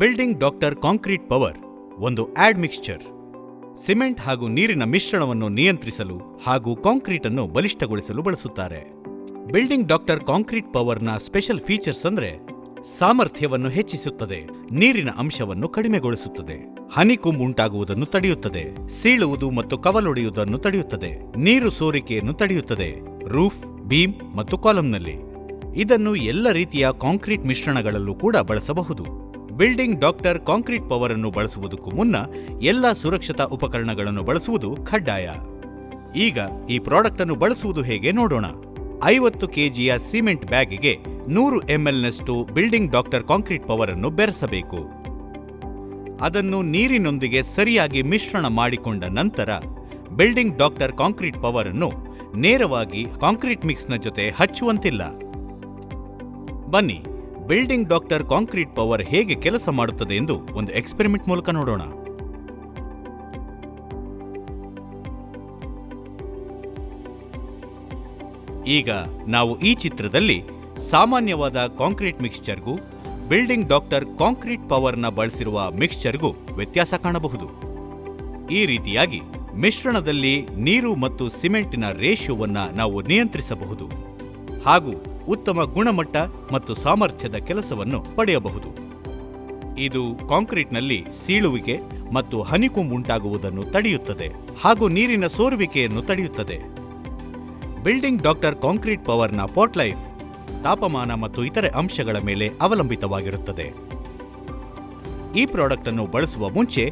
Building doctor concrete power ಒಂದು admixture. Cement ಹಾಗೂ ನೀರಿನ ಮಿಶ್ರಣವನ್ನು ನಿಯಂತ್ರಿಸಲು ಹಾಗೂ ಕಾಂಕ್ರೀಟ್ ಅನ್ನು ಬಲಿಷ್ಠಗೊಳಿಸಲು ಬಳಸುತ್ತಾರೆ. ಬಿಲ್ಡಿಂಗ್ ಡಾಕ್ಟರ್ ಕಾಂಕ್ರೀಟ್ ಪವರ್ನ ಸ್ಪೆಷಲ್ ಫೀಚರ್ಸ್ ಅಂದ್ರೆ ಸಾಮರ್ಥ್ಯವನ್ನು ಹೆಚ್ಚಿಸುತ್ತದೆ, ನೀರಿನ ಅಂಶವನ್ನು ಕಡಿಮೆಗೊಳಿಸುತ್ತದೆ, ಹನಿಕುಂಬ್ ಉಂಟಾಗುವುದನ್ನು ತಡೆಯುತ್ತದೆ, ಸೀಳುವುದು ಮತ್ತು ಕವಲೊಡೆಯುವುದನ್ನು ತಡೆಯುತ್ತದೆ, ನೀರು ಸೋರಿಕೆಯನ್ನು ತಡೆಯುತ್ತದೆ, ರೂಫ್, ಬೀಮ್ ಮತ್ತು ಕಾಲಂನಲ್ಲಿ. ಇದನ್ನು ಎಲ್ಲ ರೀತಿಯ ಕಾಂಕ್ರೀಟ್ ಮಿಶ್ರಣಗಳಲ್ಲೂ ಕೂಡ ಬಳಸಬಹುದು. ಬಿಲ್ಡಿಂಗ್ ಡಾಕ್ಟರ್ ಕಾಂಕ್ರೀಟ್ ಪವರ್ ಅನ್ನು ಬಳಸುವುದಕ್ಕೂ ಮುನ್ನ ಎಲ್ಲ ಸುರಕ್ಷತಾ ಉಪಕರಣಗಳನ್ನು ಬಳಸುವುದು ಕಡ್ಡಾಯ. ಈಗ ಈ ಪ್ರಾಡಕ್ಟ್ ಅನ್ನು ಬಳಸುವುದು ಹೇಗೆ ನೋಡೋಣ. 50 ಕೆಜಿಯ ಸಿಮೆಂಟ್ ಬ್ಯಾಗಿಗೆ 100 ml building doctor concrete power ಅನ್ನು ಬೆರೆಸಬೇಕು. ಅದನ್ನು ನೀರಿನೊಂದಿಗೆ ಸರಿಯಾಗಿ ಮಿಶ್ರಣ ಮಾಡಿಕೊಂಡ ನಂತರ ಬಿಲ್ಡಿಂಗ್ ಡಾಕ್ಟರ್ ಕಾಂಕ್ರೀಟ್ ಪವರ್ ಅನ್ನು ನೇರವಾಗಿ ಕಾಂಕ್ರೀಟ್ ಮಿಕ್ಸ್ನ ಜೊತೆ ಹಚ್ಚುವಂತಿಲ್ಲ. ಬನ್ನಿ, ಬಿಲ್ಡಿಂಗ್ ಡಾಕ್ಟರ್ ಕಾಂಕ್ರೀಟ್ ಪವರ್ ಹೇಗೆ ಕೆಲಸ ಮಾಡುತ್ತದೆ ಎಂದು ಒಂದು ಎಕ್ಸ್ಪೆರಿಮೆಂಟ್ ಮೂಲಕ ನೋಡೋಣ. ಈಗ ನಾವು ಈ ಚಿತ್ರದಲ್ಲಿ ಸಾಮಾನ್ಯವಾದ ಕಾಂಕ್ರೀಟ್ ಮಿಕ್ಸ್ಚರ್ಗೂ ಬಿಲ್ಡಿಂಗ್ ಡಾಕ್ಟರ್ ಕಾಂಕ್ರೀಟ್ ಪವರ್ನ ಬಳಸಿರುವ ಮಿಕ್ಸ್ಚರ್ಗೂ ವ್ಯತ್ಯಾಸ ಕಾಣಬಹುದು. ಈ ರೀತಿಯಾಗಿ ಮಿಶ್ರಣದಲ್ಲಿ ನೀರು ಮತ್ತು ಸಿಮೆಂಟಿನ ರೇಷಿಯೋವನ್ನ ನಾವು ನಿಯಂತ್ರಿಸಬಹುದು ಹಾಗೂ ಉತ್ತಮ ಗುಣಮಟ್ಟ ಮತ್ತು ಸಾಮರ್ಥ್ಯದ ಕೆಲಸವನ್ನು ಪಡೆಯಬಹುದು. ಇದು ಕಾಂಕ್ರೀಟ್ನಲ್ಲಿ ಸೀಳುವಿಕೆ ಮತ್ತು ಹನಿಕುಂಬ್ ಉಂಟಾಗುವುದನ್ನು ತಡೆಯುತ್ತದೆ ಹಾಗೂ ನೀರಿನ ಸೋರುವಿಕೆಯನ್ನು ತಡೆಯುತ್ತದೆ. ಬಿಲ್ಡಿಂಗ್ ಡಾಕ್ಟರ್ ಕಾಂಕ್ರೀಟ್ ಪವರ್ನ ಪಾಟ್ ಲೈಫ್ ತಾಪಮಾನ ಮತ್ತು ಇತರೆ ಅಂಶಗಳ ಮೇಲೆ ಅವಲಂಬಿತವಾಗಿರುತ್ತದೆ. ಈ ಪ್ರಾಡಕ್ಟ್ ಅನ್ನು ಬಳಸುವ ಮುಂಚೆ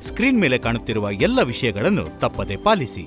ಸ್ಕ್ರೀನ್ ಮೇಲೆ ಕಾಣುತ್ತಿರುವ ಎಲ್ಲ ವಿಷಯಗಳನ್ನು ತಪ್ಪದೆ ಪಾಲಿಸಿ.